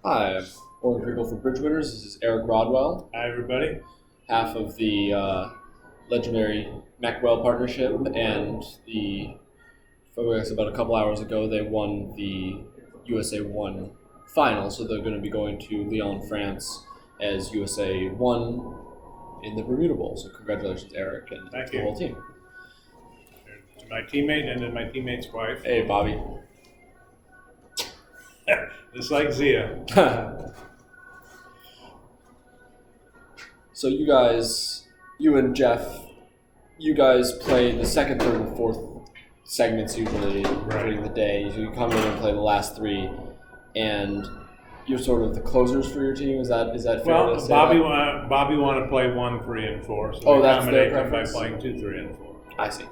Hi, I'm Oren Kriegel from Bridge Winners. This is Eric Rodwell, Hi, everybody. half of the legendary Macwell partnership, and I guess about a couple hours ago, they won the USA 1 final, so they're going to be going to Lyon, France as USA 1 in the Bermuda Bowl. So congratulations, Eric, and Thank the you. whole team. To my teammate and then my teammate's wife. Hey, Bobby. Just like Zia. So you and Jeff, you guys play the second, third, and fourth segments usually during the day. So you come in and play the last three, and you're sort of the closers for your team. Is that fair to say? Bobby want to play 1, 3, and 4. So that's their them by preference? playing 2, 3, and 4. I see.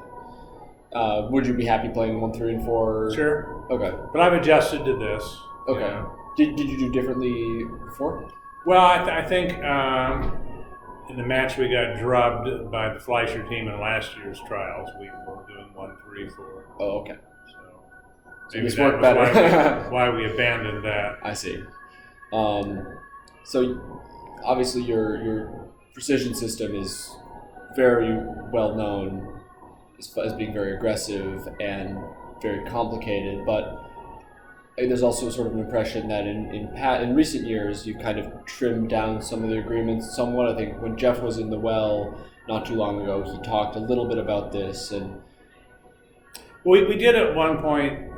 Would you be happy playing 1, 3, and 4? Sure. Okay. But I've adjusted to this. Okay. You know. Did you do differently before? Well, I think in the match we got drubbed by the Fleischer team in last year's trials. We were doing 1, 3, 4. Oh, okay. So So maybe this that worked was better. why we abandoned that. I see. So obviously your precision system is very well known as being very aggressive and very complicated, but there's also sort of an impression that in recent years you've kind of trimmed down some of the agreements somewhat. I think when Jeff was in the well not too long ago, he talked a little bit about this. And We did at one point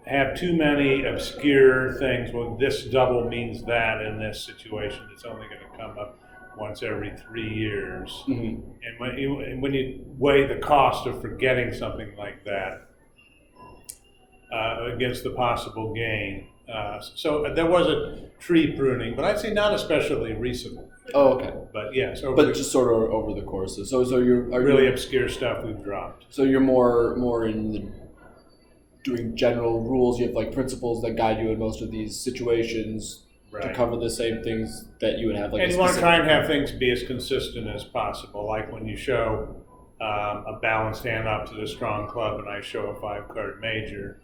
have too many obscure things. Well, this double means that in this situation. It's only going to come up once every 3 years. Mm-hmm. And when you weigh the cost of forgetting something like that against the possible gain, so there was a tree pruning, but I'd say not especially recently. Oh, okay. But yes, Just sort of over the course. So you're really obscure stuff we've dropped. So you're more in the doing general rules. You have like principles that guide you in most of these situations to cover the same things that you would have. Like, and you want to try and have things be as consistent as possible. Like when you show a balanced hand up to the strong club, and I show a 5-card major,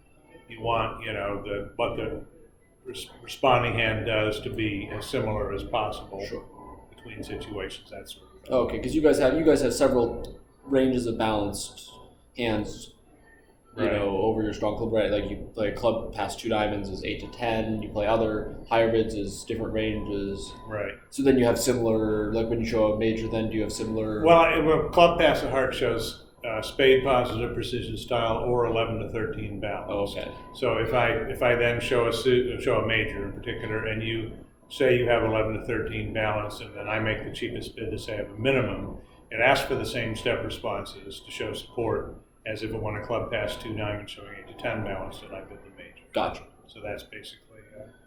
you want what the responding hand does to be as similar as possible between situations. That sort of thing. Okay, because you guys have several ranges of balanced hands. Over your strong club, right? Like you play a club past 2 diamonds is 8 to 10. You play other higher bids is different ranges. Right. So then you have similar, like when you show a major, then do you have similar? Well, a club past the heart shows spade positive precision style or 11 to 13 balance. Oh, okay. So if I then show a major in particular, and you say you have 11 to 13 balance, and then I make the cheapest bid to say I have a minimum, it asks for the same step responses to show support as if it won a club past 2 diamonds showing 8 to 10 balance, and I bid the major. Gotcha. So that's basically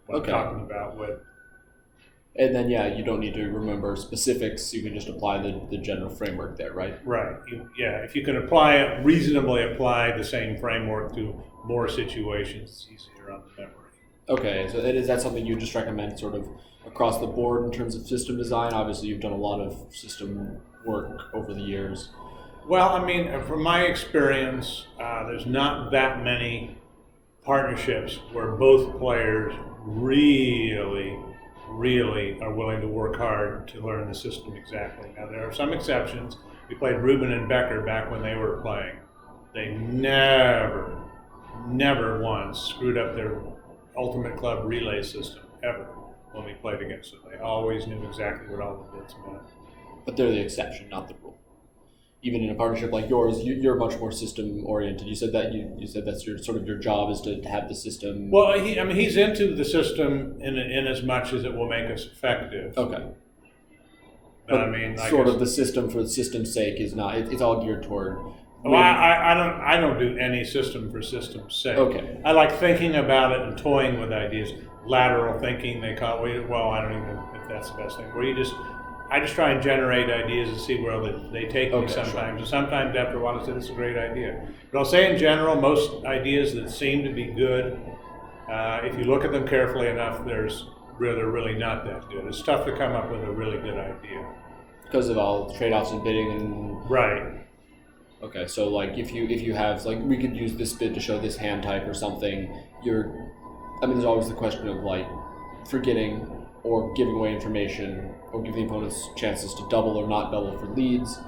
what I'm talking about with. And then, you don't need to remember specifics. You can just apply the general framework there, right? Right. If you can reasonably apply the same framework to more situations, it's easier on the memory. Okay. So is that something you just recommend sort of across the board in terms of system design? Obviously, you've done a lot of system work over the years. Well, I mean, from my experience, there's not that many partnerships where both players really are willing to work hard to learn the system exactly. Now, there are some exceptions. We played Rubin and Becker back when they were playing. They never once screwed up their ultimate club relay system, ever, when we played against them. They always knew exactly what all the bids meant. But they're the exception, not the rule. Even in a partnership like yours, you're much more system oriented. You said that you said that's your job is to have the system. Well, he's into the system in as much as it will make us effective. Okay. But the system for the system's sake is not. It's all geared toward. Well, I don't do any system for system's sake. Okay. I like thinking about it and toying with ideas. Lateral thinking, they call it. Well, I don't even know if that's the best thing. I just try and generate ideas and see where they take me sometimes. Sure. And sometimes after a while I say, this is a great idea. But I'll say in general, most ideas that seem to be good, if you look at them carefully enough, they're really not that good. It's tough to come up with a really good idea. Because of all the trade-offs and bidding and... Right. Okay, so like if you have, like we could use this bid to show this hand type or something, you're I mean, there's always the question of like forgetting or giving away information or giving the opponents chances to double or not double for leads.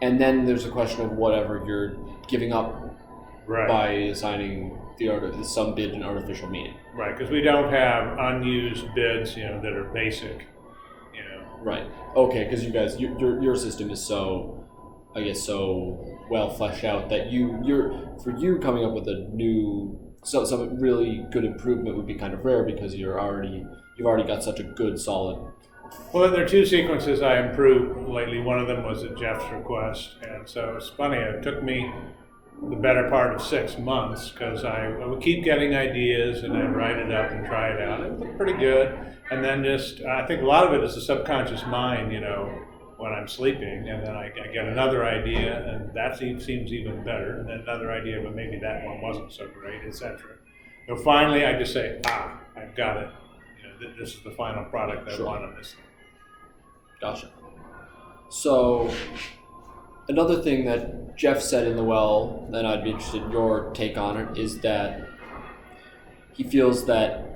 And then there's a question of whatever you're giving up by assigning some bid an artificial meaning. Right, because we don't have unused bids, that are basic, Right. Okay, because you guys, your system is so well fleshed out that you're coming up with a new, some really good improvement would be kind of rare because you've already got such a good solid. Well, there are two sequences I improved lately. One of them was at Jeff's request, and so it's funny. It took me the better part of 6 months because I would keep getting ideas and I'd write it up and try it out. It looked pretty good, and then I think a lot of it is the subconscious mind, when I'm sleeping, and then I get another idea, and that seems even better, and then another idea, but maybe that one wasn't so great, etc. So finally, I just say, I've got it. This is the final product I want on this thing. Gotcha. So, another thing that Jeff said in the well, and I'd be interested in your take on it, is that he feels that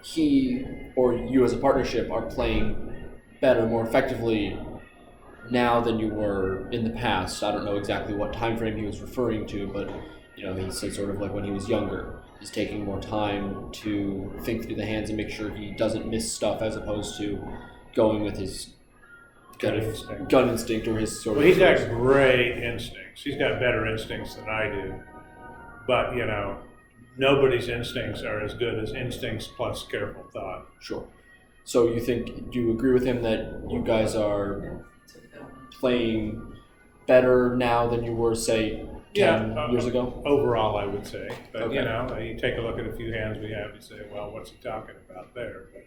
he or you as a partnership are playing better, more effectively now than you were in the past. I don't know exactly what time frame he was referring to, but he said sort of like when he was younger. He's taking more time to think through the hands and make sure he doesn't miss stuff as opposed to going with his gun instinct or his sort of... Well, he's got great instincts. He's got better instincts than I do. But, nobody's instincts are as good as instincts plus careful thought. Sure. So do you agree with him that you guys are playing better now than you were, say, 10 years ago? Overall, I would say. But, okay. You take a look at a few hands we have, you say, well, what's he talking about there? But,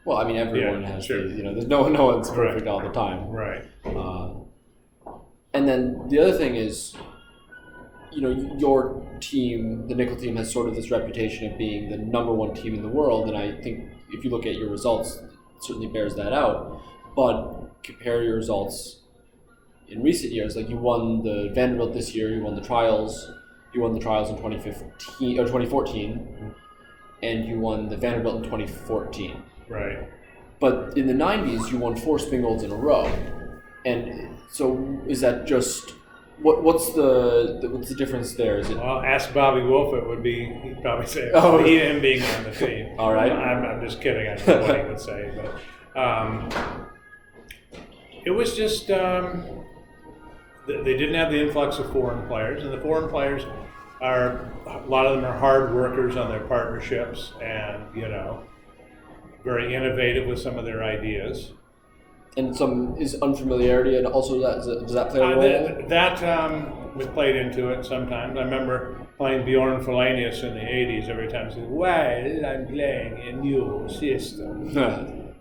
well, I mean, everyone has sure. There's no one's perfect all the time. Right. And then the other thing is, your team, the Nickel team, has sort of this reputation of being the number one team in the world, and I think if you look at your results, it certainly bears that out. But compare your results in recent years, like you won the Vanderbilt this year, you won the trials in 2015 or 2014, and you won the Vanderbilt in 2014. Right. But in the 90s, you won 4 Spingolds in a row, and so is that just what's the difference there? Is it? Well, ask Bobby Wolf. He'd probably say him being on the team. All right. I'm just kidding. I don't know what he would say, but it was just. They didn't have the influx of foreign players, and the foreign players a lot of them are hard workers on their partnerships, and very innovative with some of their ideas. And some is unfamiliarity, and also does that play a role? That was played into it sometimes. I remember playing Bjorn Felanius in the 80s. Every time he said, "Well, I'm playing a new system,"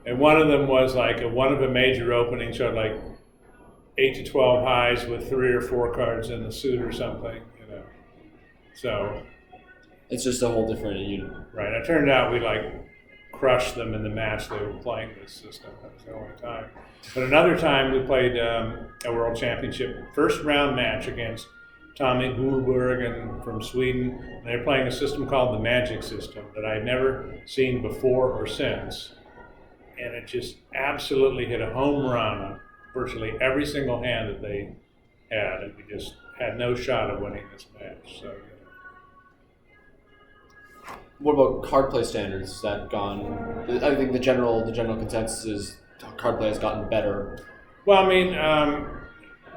and one of them was like one of the major openings showed like 8 to 12 highs with 3 or 4 cards in the suit or something, So it's just a whole different Right. It turned out we crushed them in the match they were playing this system. That was the only time. But another time we played a World Championship first round match against Tommy Gullberg from Sweden. And they were playing a system called the Magic System that I'd never seen before or since. And it just absolutely hit a home run on virtually every single hand that they had, and we just had no shot of winning this match. So, What about card play standards? Has that gone? I think the general consensus is card play has gotten better. Well, I mean,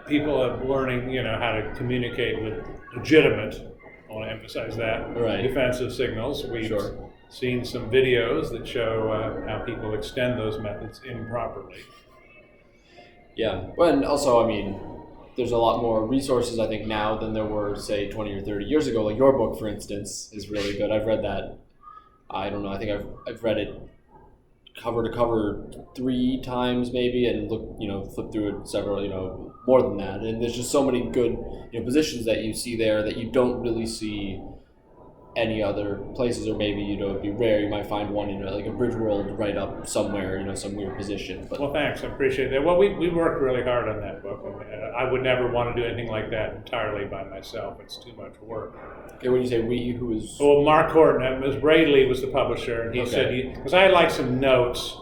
people are learning, how to communicate with legitimate. I want to emphasize that. Right. Defensive signals. We've seen some videos that show how people extend those methods improperly. Yeah, well, and also, I mean, there's a lot more resources, I think, now than there were, say, 20 or 30 years ago. Like your book, for instance, is really good. I've read that. I don't know. I think I've read it cover to cover 3 times maybe, and flipped through it several, more than that. And there's just so many good, positions that you see there that you don't really see any other places, or maybe it'd be rare. You might find one in like a bridge world right up somewhere, some weird position. But well, thanks, I appreciate that. Well, we worked really hard on that book. I would never want to do anything like that entirely by myself. It's too much work. Okay, when you say we, who is? Well, Mark Horton, Ms. Braidley was the publisher, and he said because I had like some notes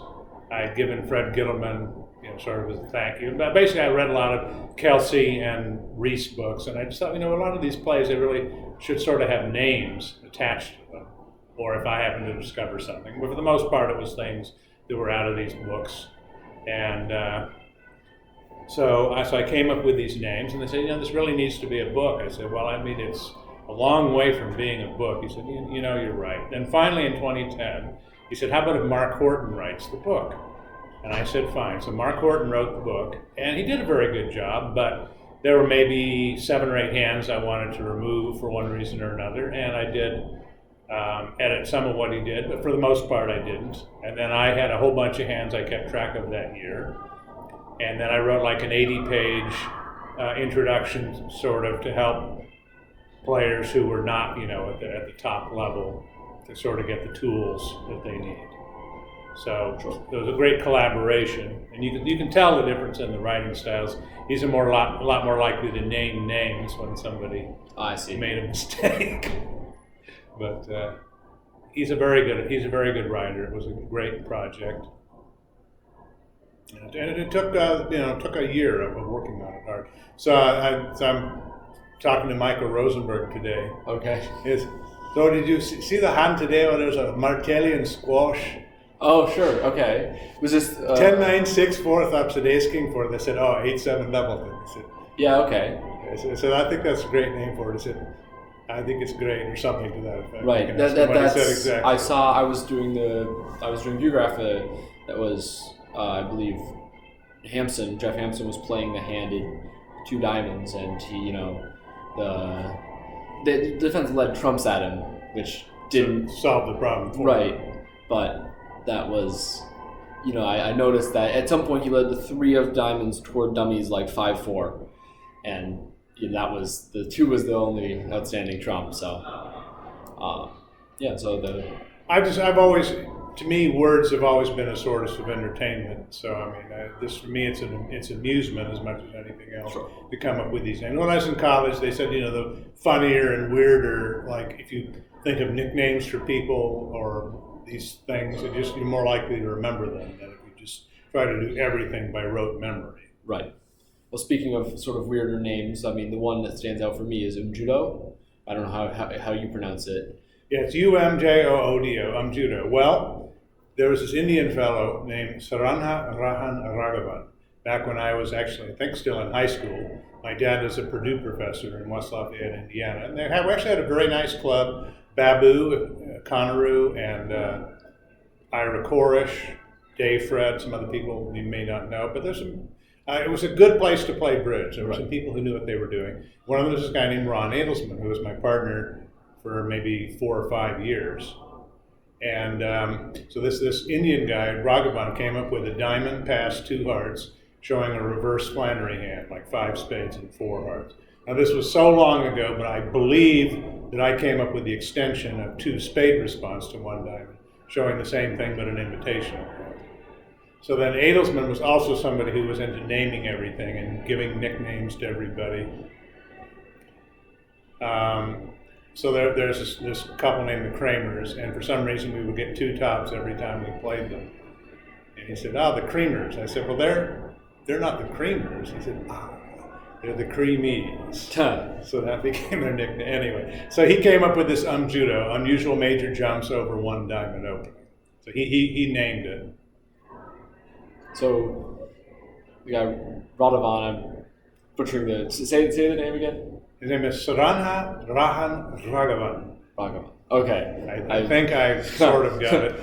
I had given Fred Gittleman, sort of as a thank you. But basically, I read a lot of Kelsey and Reese books, and I just thought, a lot of these plays, they really should sort of have names attached to them, or if I happen to discover something. But for the most part, it was things that were out of these books. And so I came up with these names, and they said, this really needs to be a book. I said, well, it's a long way from being a book. He said, you're right. And finally, in 2010, he said, how about if Mark Horton writes the book? And I said, fine. So Mark Horton wrote the book, and he did a very good job, but there were maybe 7 or 8 hands I wanted to remove for one reason or another, and I did edit some of what he did, but for the most part I didn't. And then I had a whole bunch of hands I kept track of that year. And then I wrote like an 80-page introduction sort of to help players who were not, at the top level to sort of get the tools that they need. So it was a great collaboration, and you can tell the difference in the writing styles. He's a lot more likely to name names when somebody made a mistake. But he's a very good writer. It was a great project, and it took a year of working on it hard. So I'm talking to Michael Rosenberg today. Okay. So did you see the hand today where there's a Martellian squash? Oh, sure. Okay. Was this 10-9-6 4th up to ace king for it? They said, 8-7 Doubleton. They said, yeah. Okay. So I think that's a great name for it. They said, I think it's great, or something to that effect. Right. That's exactly. I was doing Viewgraph. That was I believe Jeff Hampson was playing the hand in 2 diamonds, and he the defense led trumps at him, which didn't solve the problem for him. Right, but that was, I noticed that at some point he led the 3 of diamonds toward dummies like 5-4, and that was the 2 was the only outstanding trump. So, I've always, to me, words have always been a source of entertainment. So this for me, it's amusement as much as anything else. Sure. To come up with these names. When I was in college, they said the funnier and weirder, like if you think of nicknames for people or these things, you're more likely to remember them than if you just try to do everything by rote memory. Right. Well, speaking of sort of weirder names, the one that stands out for me is Umjudo. I don't know how you pronounce it. Yeah, it's Umjoodo, Umjudo. Well, there was this Indian fellow named Saranha Rahan Raghavan. Back when I was actually, I think, still in high school. My dad was a Purdue professor in West Lafayette, Indiana. And we actually had a very nice club. Babu, Conaroo, and Ira Korish, Dave Fred, some other people you may not know. But there's some. It was a good place to play bridge. There were some people who knew what they were doing. One of them was this guy named Ron Adelsman, who was my partner for maybe 4 or 5 years. And so this Indian guy, Raghavan, came up with a diamond past 2 hearts, showing a reverse Flannery hand, like 5 spades and 4 hearts. Now this was so long ago, but I believe that I came up with the extension of 2 spade response to 1 diamond, showing the same thing but an invitation. So then Adelsman was also somebody who was into naming everything and giving nicknames to everybody. So there's this couple named the Kramers, and for some reason we would get 2 tops every time we played them. And he said, the Creamers. I said, well, they're not the Creamers. He said, they're the Creamies. So that became their nickname. Anyway, so he came up with this Umjudo, unusual major jumps over 1 diamond opening. So he named it. So we got Radhavan. I'm butchering the. Say the name again. His name is Saranha Rahan Raghavan. Raghavan. Okay. I think I sort of got it.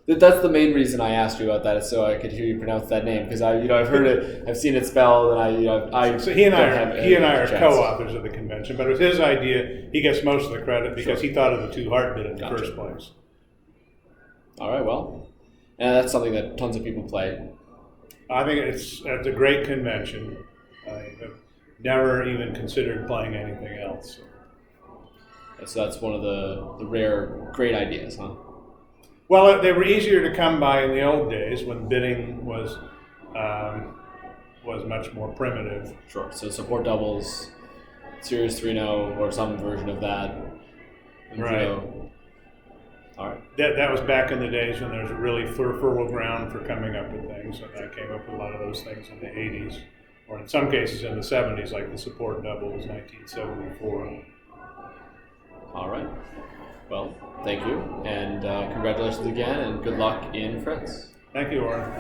That's the main reason I asked you about that, is so I could hear you pronounce that name, because I've heard it, I've seen it spelled, and So he and I are co-authors of the convention, but it was his idea. He gets most of the credit because he thought of the 2 heart bit in the first place. All right, well, and that's something that tons of people play. I think it's a great convention. I have never even considered playing anything else. So that's one of the rare great ideas, huh? Well, they were easier to come by in the old days when bidding was much more primitive. Sure. So support doubles, Series 3.0 or some version of that. Right. All right. That was back in the days when there was really fertile ground for coming up with things, and I came up with a lot of those things in the 80s, or in some cases in the 70s, like the support double was 1974. All right. Well, thank you, and congratulations again, and good luck in France. Thank you, Oren.